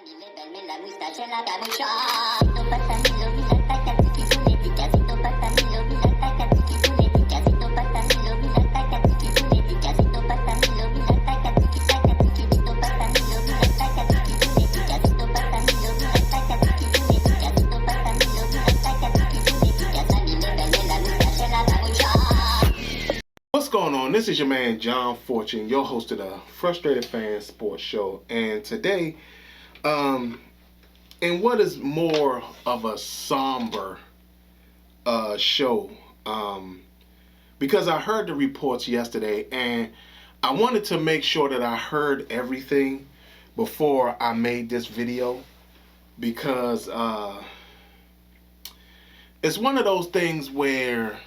Levarme la moustache en la capucha. Siento patanilo, mira tacatiki puletica. Siento patanilo, mira tacatiki puletica. Siento patanilo, mira tacatiki puletica. Siento patanilo, mira tacatiki tacatiki. Siento patanilo, mira tacatiki puletica. Siento patanilo, mira tacatiki puletica. Siento patanilo, mira tacatiki puletica. Sani levarme la moustache en la capucha. What's going on? This is your man John Fortune, your host of the Frustrated Fan Sports Show, and today, in what is more of a somber show, because I heard the reports yesterday, and I wanted to make sure that I heard everything before I made this video, because it's one of those things where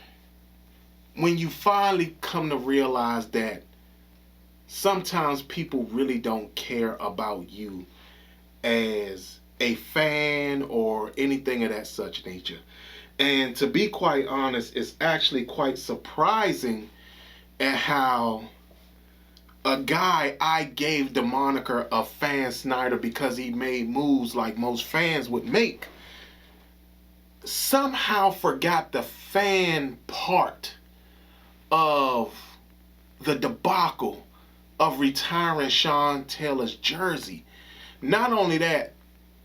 when you finally come to realize that sometimes people really don't care about you as a fan or anything of that such nature. And to be quite honest, it's actually quite surprising at how a guy I gave the moniker of Dan Snyder because he made moves like most fans would make, somehow forgot the fan part of the debacle of retiring Sean Taylor's jersey. Not only that,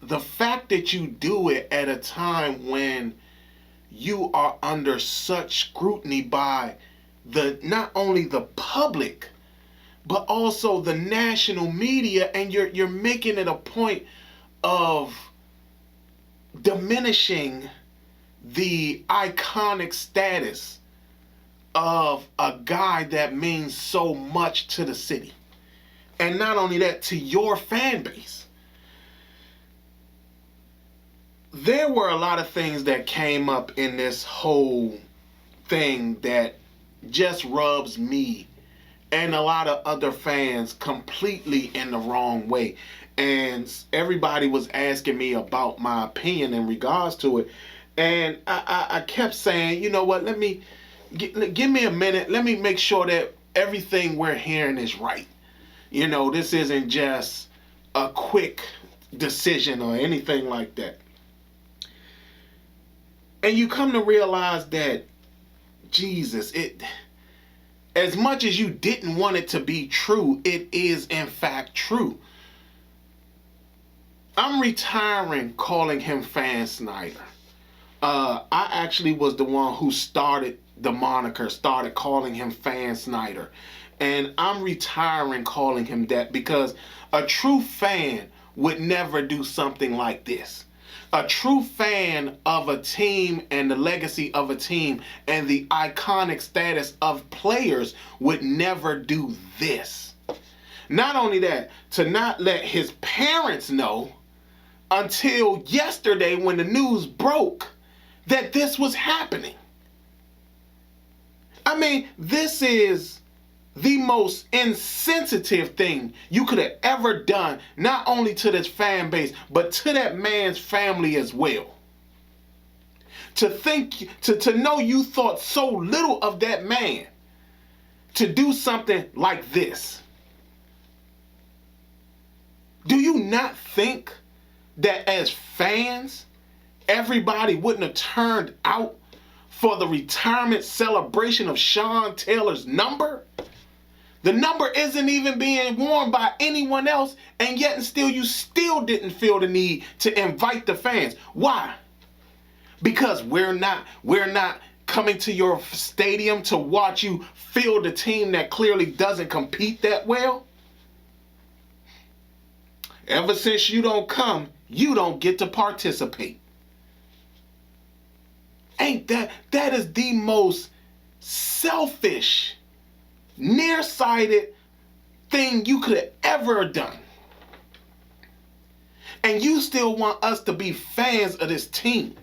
the fact that you do it at a time when you are under such scrutiny by not only the public but also the national media, and you're making it a point of diminishing the iconic status of a guy that means so much to the city. And not only that, to your fan base. There were a lot of things that came up in this whole thing that just rubs me and a lot of other fans completely in the wrong way. And everybody was asking me about my opinion in regards to it. And I kept saying, you know what, give me a minute. Let me make sure that everything we're hearing is right. You know, this isn't just a quick decision or anything like that. And you come to realize that, Jesus, as much as you didn't want it to be true, it is in fact true. I'm retiring calling him Dan Snyder. I actually was the one who started the moniker, started calling him Dan Snyder. And I'm retiring calling him that because a true fan would never do something like this. A true fan of a team and the legacy of a team and the iconic status of players would never do this. Not only that, to not let his parents know until yesterday when the news broke that this was happening. I mean, this is the most insensitive thing you could have ever done, not only to this fan base, but to that man's family as well. To know you thought so little of that man to do something like this. Do you not think that as fans, everybody wouldn't have turned out for the retirement celebration of Sean Taylor's number? The number isn't even being worn by anyone else, and yet and still you still didn't feel the need to invite the fans. Why? Because we're not coming to your stadium to watch you field a team that clearly doesn't compete that well? Ever since you don't come, you don't get to participate. Ain't that is the most selfish, nearsighted thing you could have ever done. And you still want us to be fans of this team.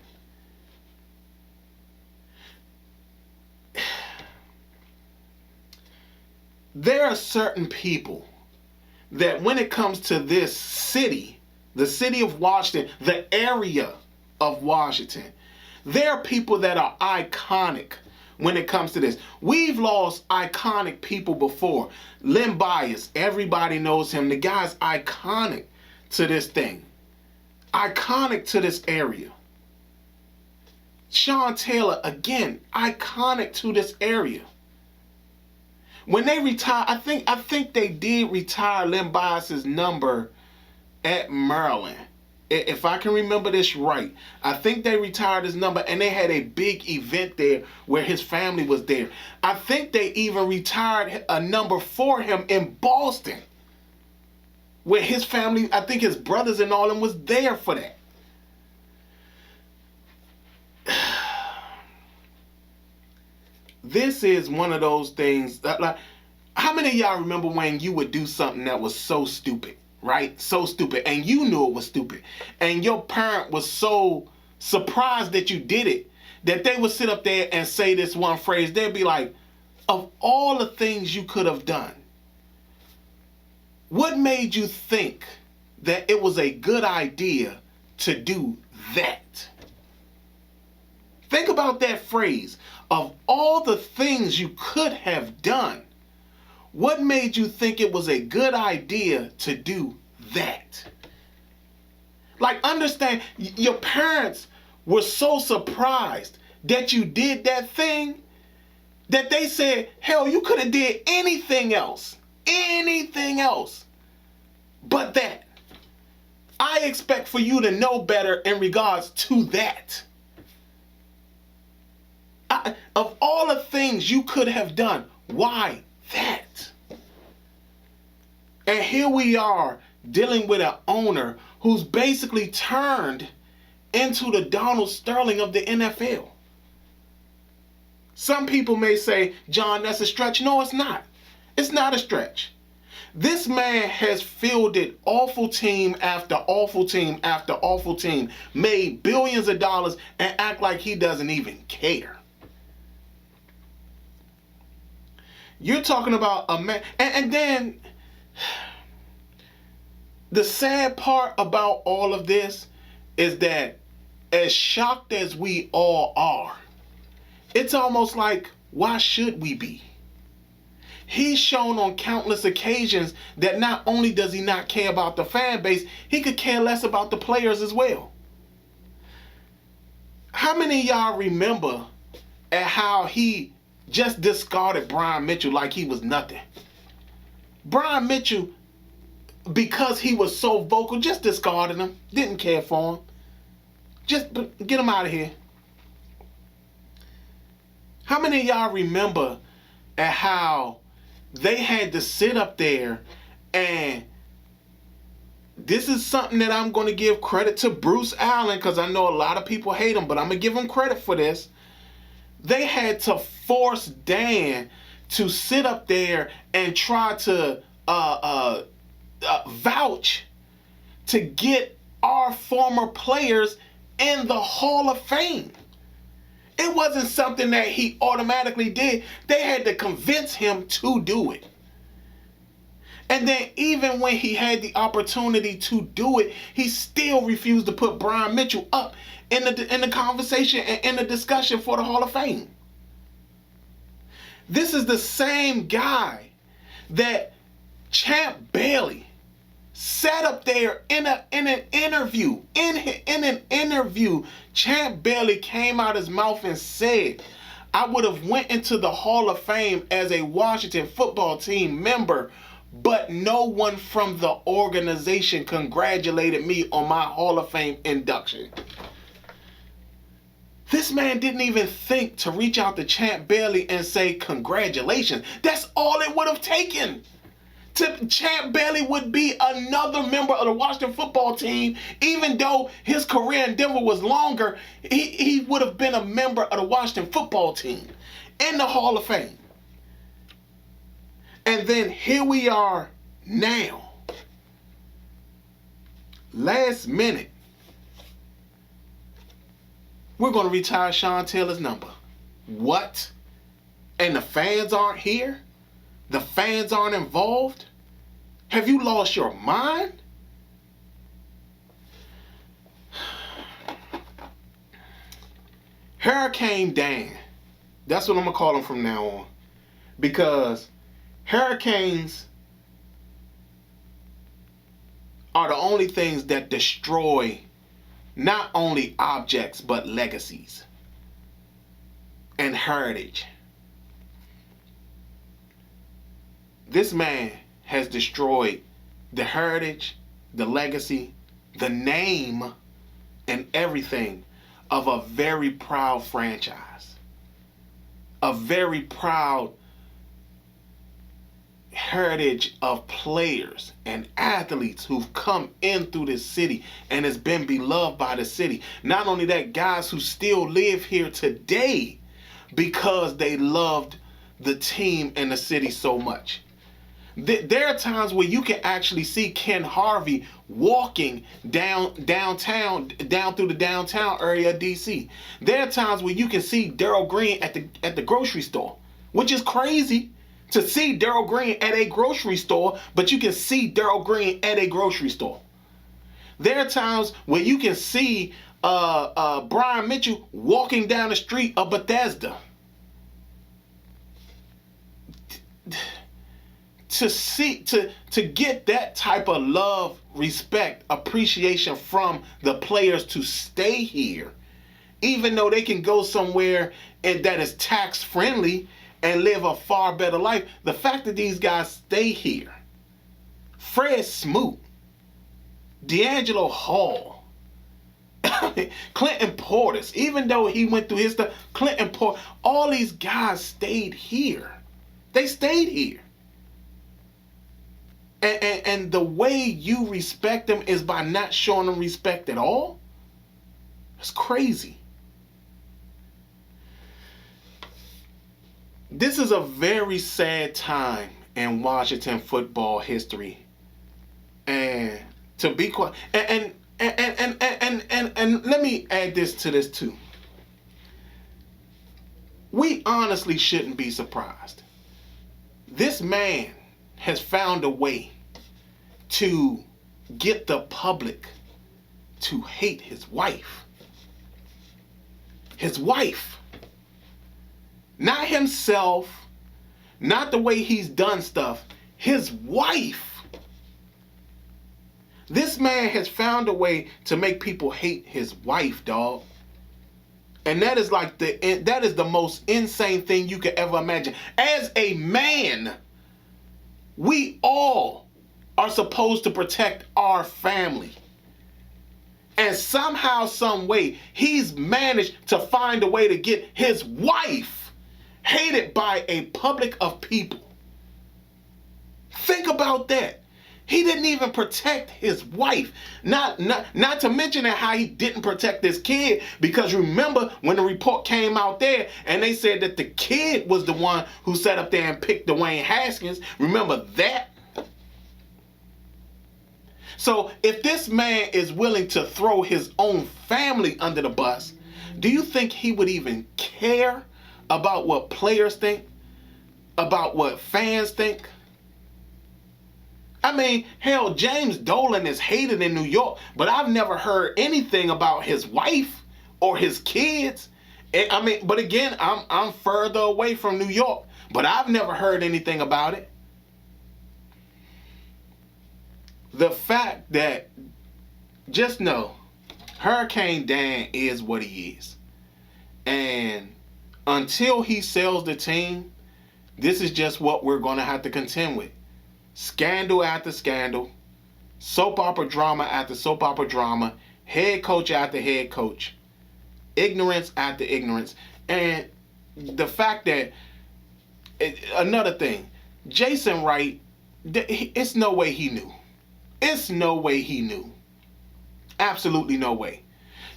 There are certain people that when it comes to this city, the city of Washington, the area of Washington, there are people that are iconic when it comes to this. We've lost iconic people before. Len Bias, everybody knows him. The guy's iconic to this thing. iconic to this area. Sean Taylor, again, iconic to this area. When they retired, I think they did retire Len Bias's number at Maryland. If I can remember this right, I think they retired his number, and they had a big event there where his family was there. I think they even retired a number for him in Boston, where his family, I think his brothers and all of them was there for that. This is one of those things that, like, how many of y'all remember when you would do something that was so stupid, right? So stupid, and you knew it was stupid, and your parent was so surprised that you did it that they would sit up there and say this one phrase. They'd be like, of all the things you could have done, what made you think that it was a good idea to do that? Think about that phrase. Of all the things you could have done, what made you think it was a good idea to do that? Like, understand, your parents were so surprised that you did that thing that they said, hell, you could have did anything else but that. I expect for you to know better in regards to that. Of all the things you could have done, why that? And here we are dealing with an owner who's basically turned into the Donald Sterling of the NFL. Some people may say, John, that's a stretch. No, it's not. It's not a stretch. This man has fielded awful team after awful team after awful team, made billions of dollars, and act like he doesn't even care. You're talking about a man, and then the sad part about all of this is that, as shocked as we all are, it's almost like, why should we be? He's shown on countless occasions that not only does he not care about the fan base, he could care less about the players as well. How many of y'all remember at how he just discarded Brian Mitchell like he was nothing? Brian Mitchell, because he was so vocal, just discarded him. Didn't care for him. Just get him out of here. How many of y'all remember at how they had to sit up there, and this is something that I'm going to give credit to Bruce Allen, because I know a lot of people hate him, but I'm going to give him credit for this. They had to force Dan to sit up there and try to vouch to get our former players in the Hall of Fame. It wasn't something that he automatically did. They had to convince him to do it. And then even when he had the opportunity to do it, he still refused to put Brian Mitchell up in the conversation and in the discussion for the Hall of Fame. This is the same guy that Champ Bailey sat up there in an interview. In an interview, Champ Bailey came out his mouth and said, I would have went into the Hall of Fame as a Washington football team member, but no one from the organization congratulated me on my Hall of Fame induction. This man didn't even think to reach out to Champ Bailey and say congratulations. That's all it would have taken. Champ Bailey would be another member of the Washington football team. Even though his career in Denver was longer, he would have been a member of the Washington football team in the Hall of Fame. And then here we are now. Last minute, we're going to retire Sean Taylor's number. What? And the fans aren't here? The fans aren't involved? Have you lost your mind? Hurricane Dan. That's what I'm going to call him from now on. Because hurricanes are the only things that destroy not only objects, but legacies and heritage. This man has destroyed the heritage, the legacy, the name, and everything of a very proud franchise. A very proud heritage of players and athletes who've come in through this city and has been beloved by the city. Not only that, guys who still live here today because they loved the team and the city so much. There are times where you can actually see Ken Harvey walking downtown through the downtown area of DC. There are times where you can see Darryl Green at the grocery store, which is crazy to see Darryl Green at a grocery store, but you can see Darryl Green at a grocery store. There are times where you can see Brian Mitchell walking down the street of Bethesda. To get that type of love, respect, appreciation from the players to stay here, even though they can go somewhere and that is tax friendly and live a far better life. The fact that these guys stay here, Fred Smoot, D'Angelo Hall, Clinton Portis, even though he went through his stuff, Clinton Portis, all these guys stayed here. They stayed here. And the way you respect them is by not showing them respect at all? It's crazy. This is a very sad time in Washington football history. And to be quiet, and let me add this to this too. We honestly shouldn't be surprised. This man has found a way to get the public to hate his wife. His wife. Not himself, not the way he's done stuff, his wife. This man has found a way to make people hate his wife, dog. And that is that is the most insane thing you could ever imagine. As a man, we all are supposed to protect our family. And somehow, some way, he's managed to find a way to get his wife hated by a public of people. Think about that. He didn't even protect his wife. Not to mention that how he didn't protect this kid, because remember when the report came out there and they said that the kid was the one who sat up there and picked Dwayne Haskins. Remember that? So if this man is willing to throw his own family under the bus, do you think he would even care about what players think? About what fans think? I mean, hell, James Dolan is hated in New York, but I've never heard anything about his wife or his kids. I mean, but again, I'm further away from New York, but I've never heard anything about it. The fact that, just know, Hurricane Dan is what he is. And until he sells the team, this is just what we're going to have to contend with. Scandal after scandal, soap opera drama after soap opera drama, head coach after head coach, ignorance after ignorance. And the fact that, another thing, Jason Wright, it's no way he knew. It's no way he knew. Absolutely no way.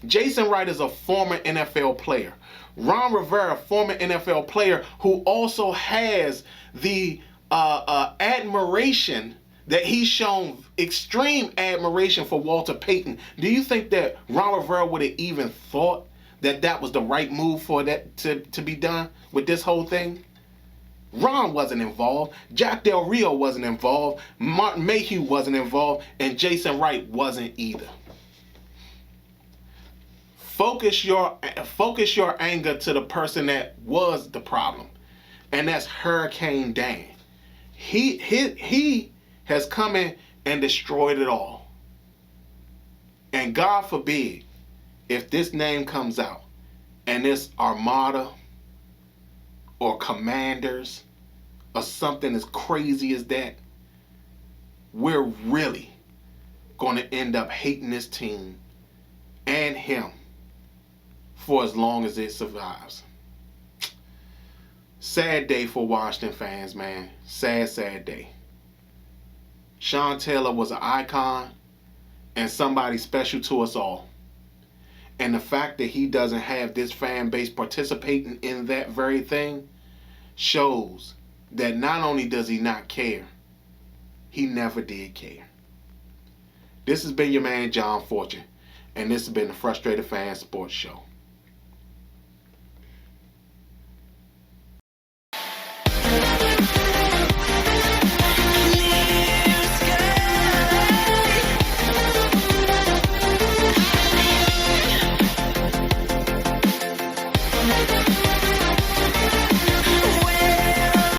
Jason Wright is a former NFL player. Ron Rivera, former NFL player who also has the admiration that he's shown, extreme admiration for Walter Payton. Do you think that Ron Rivera would have even thought that that was the right move for that to be done with this whole thing? Ron wasn't involved. Jack Del Rio wasn't involved. Martin Mayhew wasn't involved. And Jason Wright wasn't either. Focus your anger to the person that was the problem. And that's Hurricane Dan. He has come in and destroyed it all. And God forbid if this name comes out and it's Armada or Commanders or something as crazy as that, we're really going to end up hating this team and him for as long as it survives. Sad day for Washington fans, man. Sad, sad day. Sean Taylor was an icon and somebody special to us all. And the fact that he doesn't have this fan base participating in that very thing shows that not only does he not care, he never did care. This has been your man, John Fortune, and this has been the Frustrated Fan Sports Show.